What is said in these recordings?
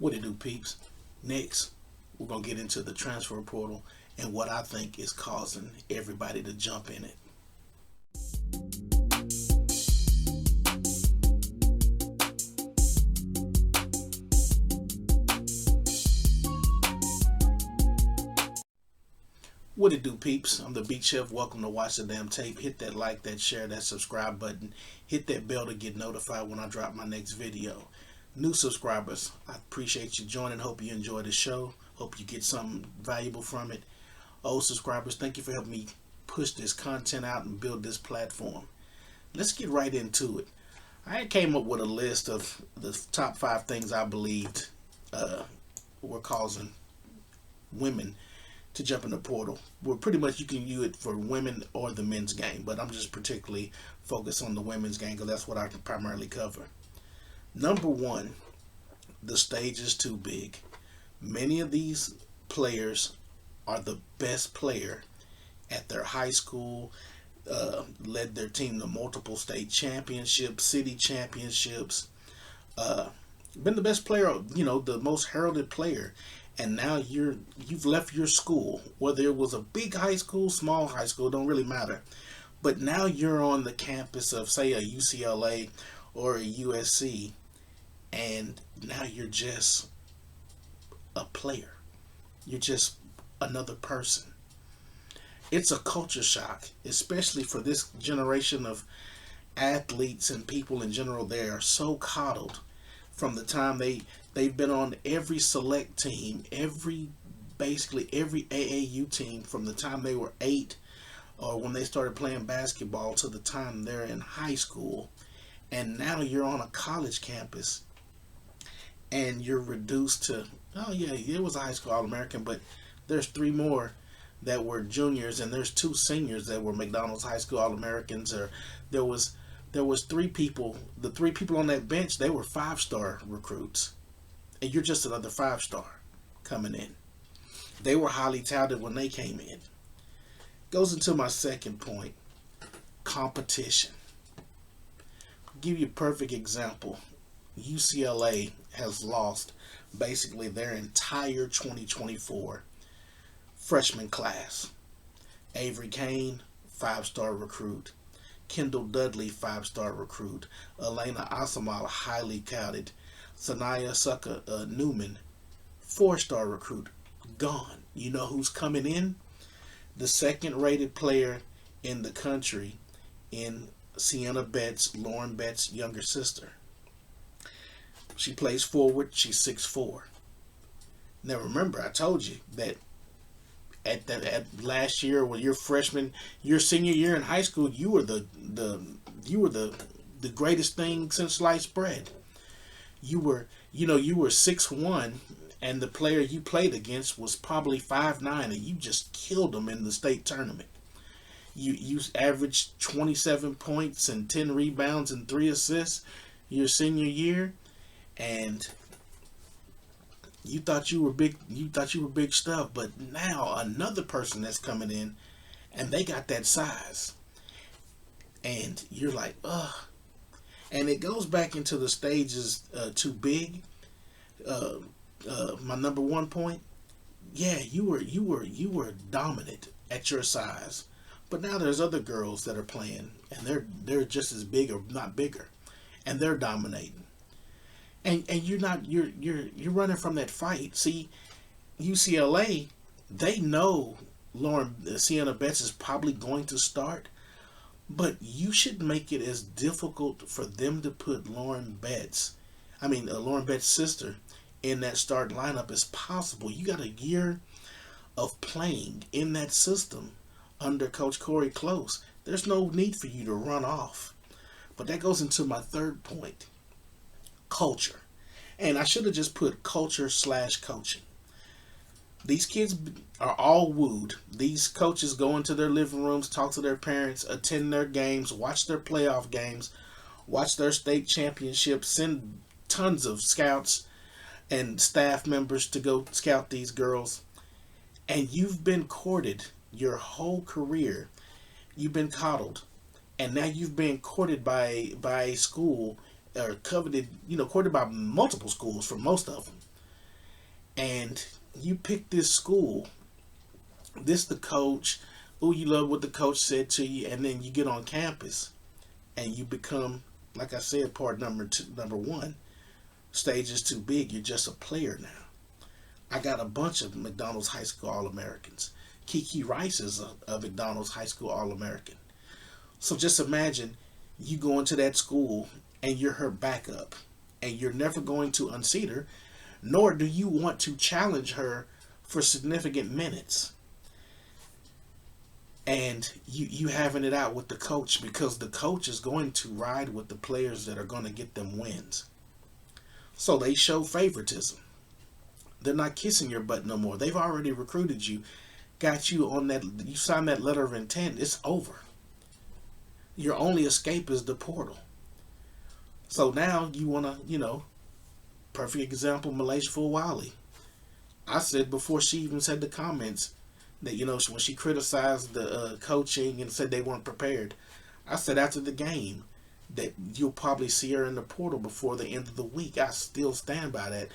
What it do, peeps? Next, we're going to get into the transfer portal and what I think is causing everybody to jump in it. What it do, peeps? I'm the Beat Chef. Welcome to Watch the Damn Tape. Hit that like, that share, that subscribe button. Hit that bell to get notified when I drop my next video. New subscribers, I appreciate you joining. Hope you enjoy the show. Hope you get something valuable from it. Old subscribers, thank you for helping me push this content out and build this platform. Let's get right into it. I came up with a list of the top 5 things I believed were causing women to jump in the portal. Well, pretty much you can use it for women or the men's game, but I'm just particularly focused on the women's game because that's what I can primarily cover. Number 1, the stage is too big. Many of these players are the best player at their high school, led their team to multiple state championships, city championships, been the best player, the most heralded player. And now you've left your school, whether it was a big high school, small high school, don't really matter. But now you're on the campus of, say, a UCLA or a USC, and now you're just a player. You're just another person. It's a culture shock, especially for this generation of athletes and people in general. They are so coddled from the time they've been on every select team, basically every AAU team from the time they were 8 or when they started playing basketball to the time they're in high school. And now you're on a college campus and you're reduced to, oh yeah, it was a high school All-American, but there's 3 more that were juniors and there's 2 seniors that were McDonald's high school All-Americans. Or there was 3 people, the 3 people on that bench, they were 5-star recruits. And you're just another 5-star coming in. They were highly touted when they came in. Goes into my second point, competition. Give you a perfect example. UCLA has lost basically their entire 2024 freshman class. Avery Kane, 5-star recruit. Kendall Dudley, 5-star recruit. Elena Asamal, highly touted. Sanaya Sucker Newman, 4-star recruit, gone. You know who's coming in? The second-rated player in the country in Sienna Betts, Lauren Betts' younger sister. She plays forward. She's 6'4". Now remember, I told you that at last year, when your senior year in high school, you were the greatest thing since sliced bread. You were 6'1", and the player you played against was probably 5'9", and you just killed them in the state tournament. You averaged 27 points and 10 rebounds and 3 assists your senior year, and you thought you were big. You thought you were big stuff. But now another person that's coming in, and they got that size, and you're like, ugh. And it goes back into the stages too big. My number 1 point, yeah, you were dominant at your size, but now there's other girls that are playing, and they're just as big or not bigger, and they're dominating. And you're running from that fight. See, UCLA, they know Sienna Betts is probably going to start. But you should make it as difficult for them to put Lauren Betts' sister, in that starting lineup as possible. You got a year of playing in that system under Coach Corey Close. There's no need for you to run off. But that goes into my third point, culture. And I should have just put culture/coaching. These kids are all wooed. These coaches go into their living rooms, talk to their parents, attend their games, watch their playoff games, watch their state championships, send tons of scouts and staff members to go scout these girls. And you've been courted your whole career. You've been coddled. And now you've been courted by a school, or coveted, courted by multiple schools for most of them. And you pick this school, this the coach, oh, you love what the coach said to you, and then you get on campus and you become, like I said, part number one, stage is too big, you're just a player now. I got a bunch of McDonald's High School All-Americans. Kiki Rice is a McDonald's High School All-American. So just imagine you go into that school and you're her backup, and you're never going to unseat her, nor do you want to challenge her for significant minutes. And you having it out with the coach, because the coach is going to ride with the players that are going to get them wins. So they show favoritism. They're not kissing your butt no more. They've already recruited you, got you on that, you signed that letter of intent. It's over. Your only escape is the portal. So now you want to, perfect example, Malaysia Fulwali. I said before she even said the comments that, when she criticized the coaching and said they weren't prepared, I said after the game that you'll probably see her in the portal before the end of the week. I still stand by that.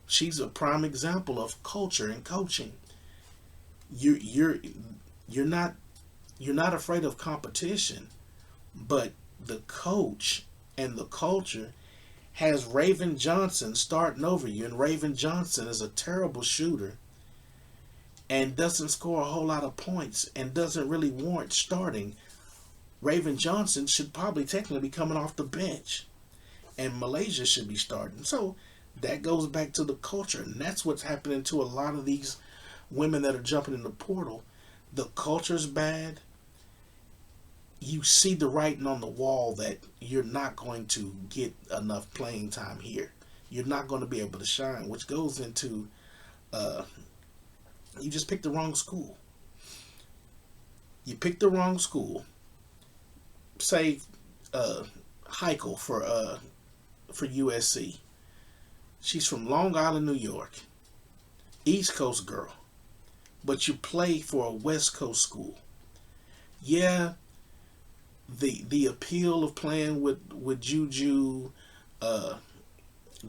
She's a prime example of culture and coaching. You're not afraid of competition, but the coach and the culture has Raven Johnson starting over you, and Raven Johnson is a terrible shooter and doesn't score a whole lot of points and doesn't really warrant starting. Raven Johnson should probably technically be coming off the bench, and Malaysia should be starting. So that goes back to the culture, and that's what's happening to a lot of these women that are jumping in the portal. The culture's bad. You see the writing on the wall that you're not going to get enough playing time here. You're not going to be able to shine, which goes into you just picked the wrong school. You picked the wrong school. Say Heichel for USC. She's from Long Island, New York. East Coast girl. But you play for a West Coast school. Yeah, the appeal of playing with Juju,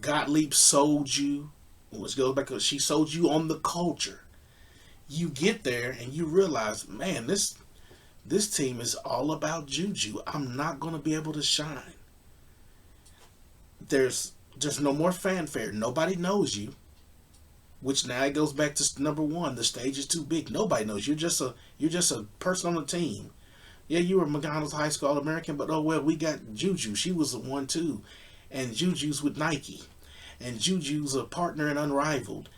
Gottlieb sold you, which goes back to, she sold you on the culture. You get there and you realize, man, this team is all about Juju. I'm not going to be able to shine. There's no more fanfare. Nobody knows you. Which now it goes back to number one. The stage is too big. Nobody knows you. You're just a person on the team. Yeah, you were McDonald's High School All-American, but oh well, we got Juju. She was the one too, and Juju's with Nike, and Juju's a partner in Unrivaled,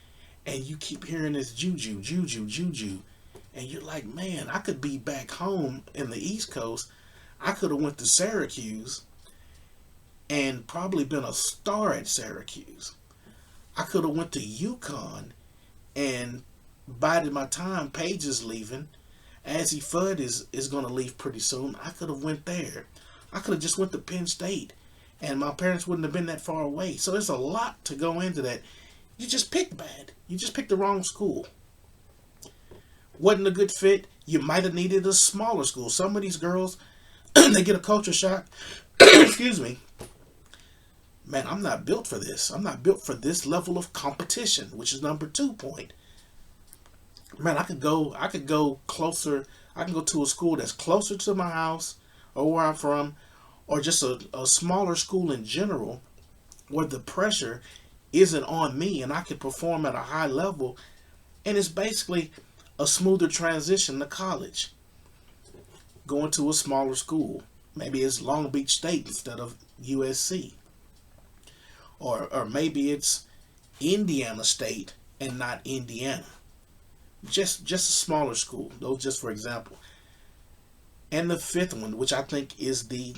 and you keep hearing this Juju, and you're like, man, I could be back home in the East Coast. I could have went to Syracuse and probably been a star at Syracuse. I could have went to UConn and bided my time. Paige is leaving. Azzy Fudd is going to leave pretty soon. I could have went there. I could have just went to Penn State, and my parents wouldn't have been that far away. So there's a lot to go into that. You just picked bad. You just picked the wrong school. Wasn't a good fit. You might have needed a smaller school. Some of these girls, they get a culture shock. Excuse me. Man, I'm not built for this. I'm not built for this level of competition, which is number 2 point. Man, I could go closer. I can go to a school that's closer to my house or where I'm from, or just a smaller school in general where the pressure isn't on me and I can perform at a high level, and it's basically a smoother transition to college. Going to a smaller school. Maybe it's Long Beach State instead of USC. Or maybe it's Indiana State and not Indiana. Just a smaller school. Those just for example. And the 5th one, which I think is the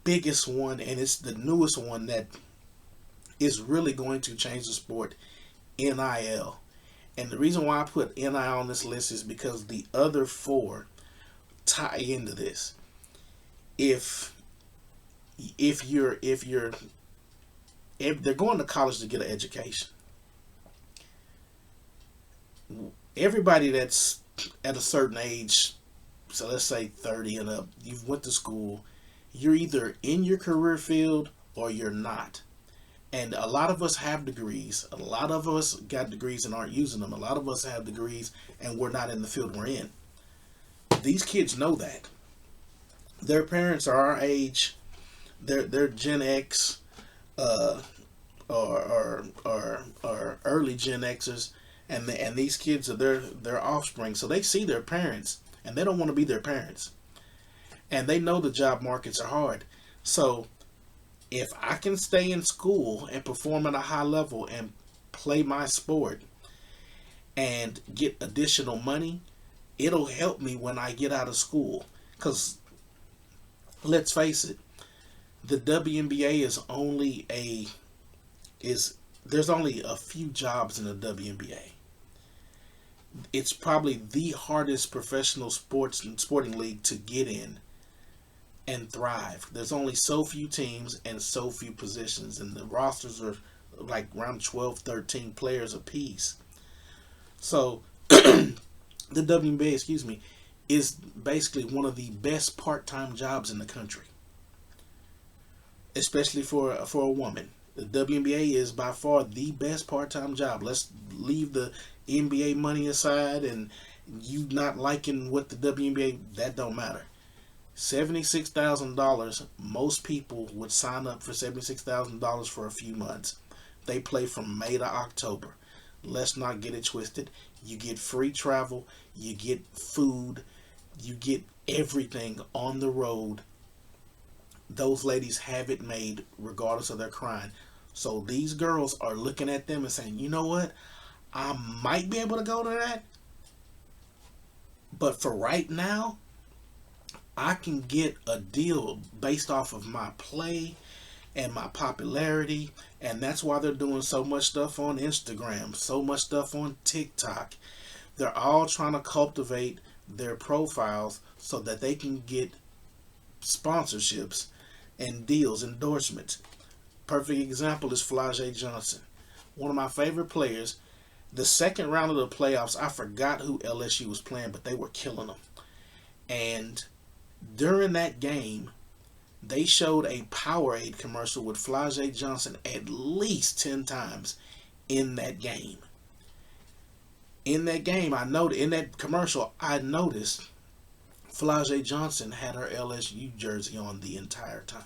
biggest one, and it's the newest one that is really going to change the sport, NIL. And the reason why I put NIL on this list is because the other 4 tie into this. If they're going to college to get an education, everybody that's at a certain age, so let's say 30 and up, you've went to school, you're either in your career field or you're not. And a lot of us have degrees. A lot of us got degrees and aren't using them. A lot of us have degrees and we're not in the field we're in. These kids know that. Their parents are our age. They're Gen X, uh, or early Gen Xers, and these kids are their offspring. So they see their parents, and they don't want to be their parents. And they know the job markets are hard. So if I can stay in school and perform at a high level and play my sport and get additional money, it'll help me when I get out of school. Because let's face it, the WNBA is there's only a few jobs in the WNBA. It's probably the hardest professional sporting league to get in and thrive. There's only so few teams and so few positions, and the rosters are like around 12, 13 players apiece. So the WNBA, excuse me, is basically one of the best part-time jobs in the country, especially for a woman. The WNBA is by far the best part-time job. Let's leave the NBA money aside and you not liking what the WNBA, that don't matter. $76,000, most people would sign up for $76,000 for a few months. They play from May to October. Let's not get it twisted. You get free travel, you get food, you get everything on the road. Those ladies have it made regardless of their crying. So these girls are looking at them and saying, you know what? I might be able to go to that. But for right now, I can get a deal based off of my play and my popularity. And that's why they're doing so much stuff on Instagram, so much stuff on TikTok. They're all trying to cultivate their profiles so that they can get sponsorships and deals, endorsements. Perfect example is Flau'jae Johnson, one of my favorite players. The second round of the playoffs, I forgot who LSU was playing, but they were killing them. And during that game, they showed a Powerade commercial with Flau'jae Johnson at least 10 times in that game. In that game, in that commercial, I noticed Flau'jae Johnson had her LSU jersey on the entire time.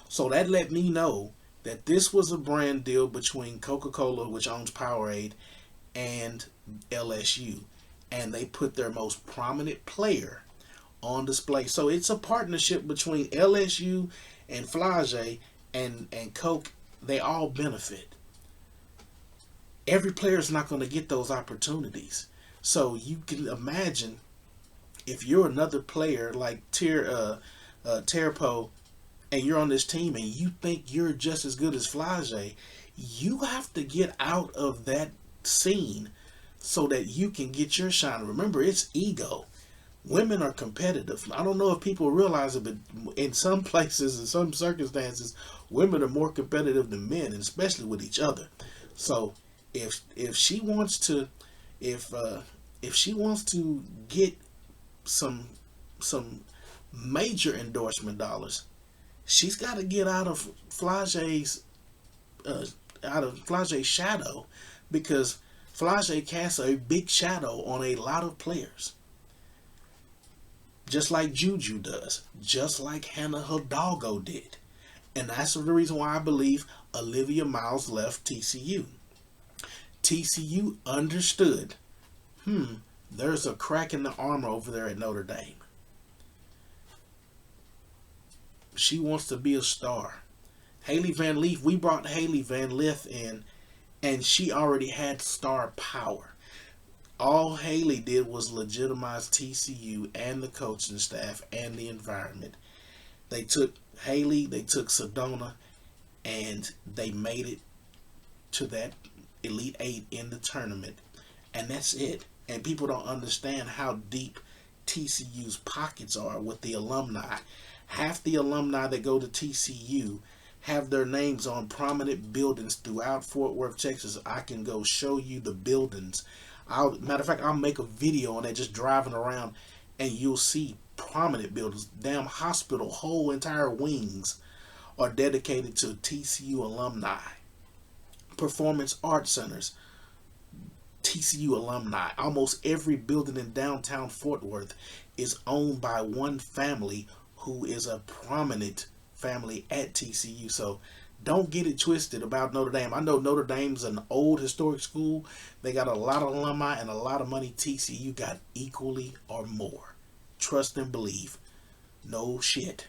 So that let me know that this was a brand deal between Coca-Cola, which owns Powerade, and LSU. And they put their most prominent player on display. So it's a partnership between LSU and Flau'jae and Coke. They all benefit. Every player is not going to get those opportunities. So you can imagine if you're another player like Terpo, and you're on this team and you think you're just as good as Flau'jae, you have to get out of that scene so that you can get your shine. Remember, it's ego. Women are competitive. I don't know if people realize it, but in some places, in some circumstances, women are more competitive than men, and especially with each other. So if she wants to get some major endorsement dollars, she's got to get out of Flau'jae's shadow, because Flau'jae casts a big shadow on a lot of players. Just like Juju does. Just like Hannah Hidalgo did. And that's the reason why I believe Olivia Miles left TCU. TCU understood, there's a crack in the armor over there at Notre Dame. She wants to be a star. Hailey Van Leaf, we brought Hailey Van Leaf in, and she already had star power. All Hailey did was legitimize TCU and the coaching staff and the environment. They took Hailey, they took Sedona, and they made it to that Elite Eight in the tournament. And that's it. And people don't understand how deep TCU's pockets are with the alumni. Half the alumni that go to TCU have their names on prominent buildings throughout Fort Worth, Texas. I can go show you the buildings. Matter of fact, I'll make a video on that, just driving around, and you'll see prominent buildings. Damn hospital, whole entire wings are dedicated to TCU alumni. performance art centers, TCU alumni. Almost every building in downtown Fort Worth is owned by one family who is a prominent family at TCU. So don't get it twisted about Notre Dame. I know Notre Dame's an old historic school. They got a lot of alumni and a lot of money. TCU got equally or more. Trust and believe. No shit.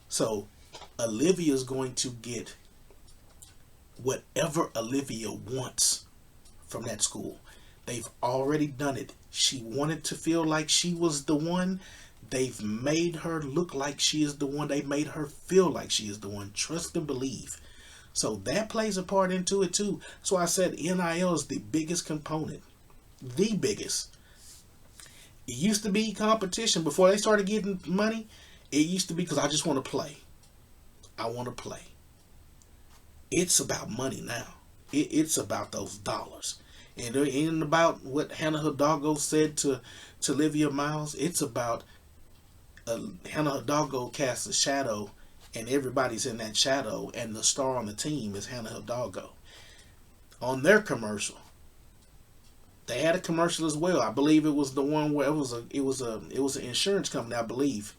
So Olivia's going to get whatever Olivia wants from that school. They've already done it. She wanted to feel like she was the one. They've made her look like she is the one. They made her feel like she is the one. Trust and believe. So that plays a part into it too. So I said NIL is the biggest component. The biggest. It used to be competition before they started getting money. It used to be because I just want to play. I want to play. It's about money now. It's about those dollars. And it ain't about what Hannah Hidalgo said to Olivia Miles. It's about Hannah Hidalgo casts a shadow, and everybody's in that shadow, and the star on the team is Hannah Hidalgo. On their commercial, they had a commercial as well. I believe it was the one where it was an insurance company, I believe,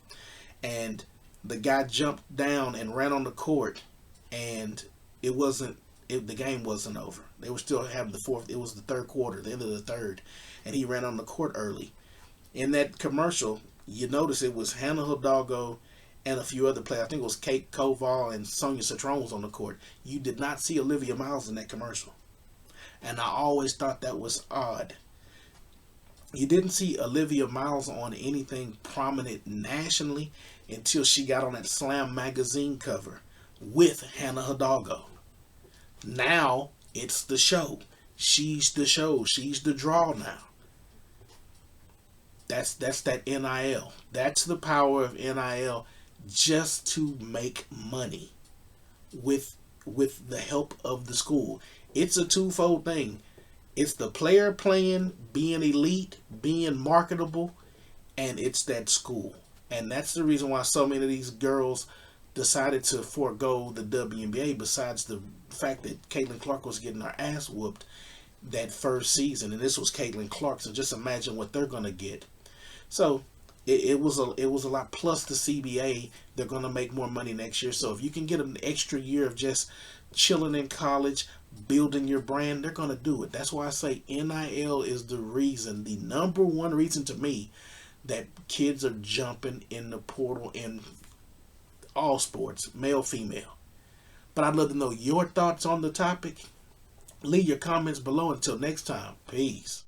and the guy jumped down and ran on the court, and the game wasn't over. They were still having the fourth. It was the third quarter, the end of the third, and he ran on the court early. In that commercial, you notice it was Hannah Hidalgo and a few other players. I think it was Kate Koval and Sonia Citron was on the court. You did not see Olivia Miles in that commercial. And I always thought that was odd. You didn't see Olivia Miles on anything prominent nationally until she got on that Slam magazine cover with Hannah Hidalgo. Now it's the show. She's the show. She's the draw now. That's that NIL. That's the power of NIL, just to make money with the help of the school. It's a twofold thing. It's the player playing, being elite, being marketable, and it's that school. And that's the reason why so many of these girls decided to forego the WNBA, besides the fact that Caitlin Clark was getting her ass whooped that first season, and this was Caitlin Clark, so just imagine what they're going to get. So it was a lot. Plus the CBA, they're going to make more money next year. So if you can get an extra year of just chilling in college, building your brand, they're going to do it. That's why I say NIL is the reason, the number one reason to me, that kids are jumping in the portal in all sports, male, female. But I'd love to know your thoughts on the topic. Leave your comments below. Until next time, peace.